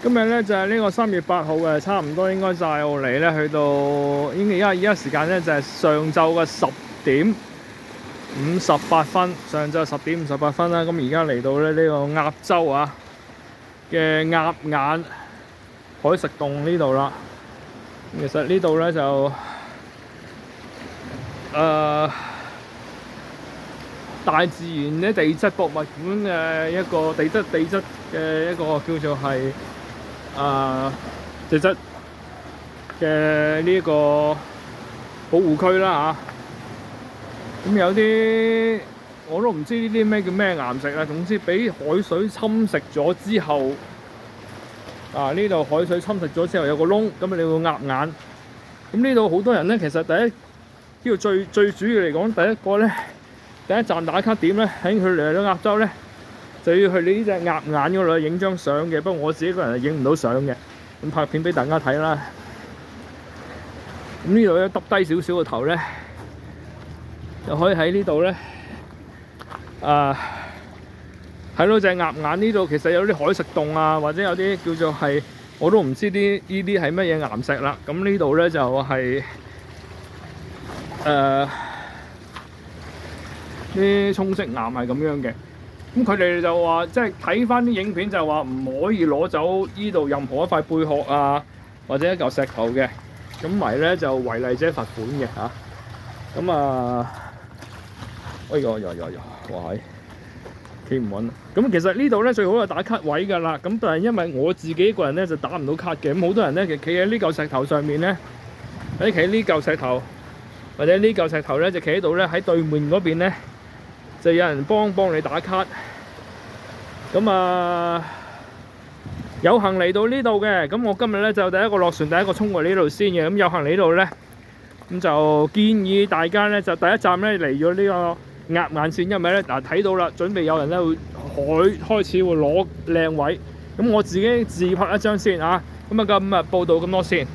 今日咧就係呢個3月8號嘅，差唔多應該就係我嚟咧，去到依家時間咧就係上晝嘅10點58分，上晝10點58分啦。咁而家嚟到咧呢個鴨洲啊嘅鴨眼海蝕洞呢度啦。其實呢度咧就大自然咧地質博物館嘅一個地質嘅一個叫做係地質嘅呢個保護區啦嚇。咁有啲我都唔知呢啲咩叫咩岩石啦。總之俾海水侵蝕咗之後，呢度海水侵蝕咗之後有個窿，咁你會鴨眼。咁呢度好多人咧，其實呢度最主要嚟講，第一站打卡點咧，喺佢嚟到鴨洲咧，就要去呢隻鴨眼嗰度影張相嘅。不過我自己個人係影唔到相嘅，咁拍片俾大家睇啦。咁呢度咧耷低少少個頭咧，就可以喺呢度咧，睇到隻鴨眼。呢度其實有啲海蝕洞啊，或者有啲叫做係我都唔知呢啲係乜嘢岩石啦。咁呢度咧就係啲沖積岩係咁樣嘅。咁佢哋就話，即係睇翻啲影片就話唔可以攞走呢度任何一塊貝殼啊，或者一嚿石頭嘅。咁咪咧就違例者罰款嘅嚇。咁哎呀，哇！企唔穩。咁其實呢度咧最好係打卡位㗎啦。咁但係因為我自己一個人咧就打唔到卡嘅。咁好多人咧其實企喺呢嚿石頭上面咧，或者企喺呢嚿石頭，或者呢嚿石頭咧就企喺度咧，喺對面嗰邊咧就有人幫你打卡。咁有幸嚟到呢度嘅，咁我今日咧就第一個落船，第一個衝過呢度先嘅。咁有幸嚟呢度咧，咁就建議大家咧就第一站咧嚟咗呢個鴨眼線，因為咧睇到啦，準備有人咧會開始會攞靚位。咁我自己自拍一張先啊。咁報道咁多先。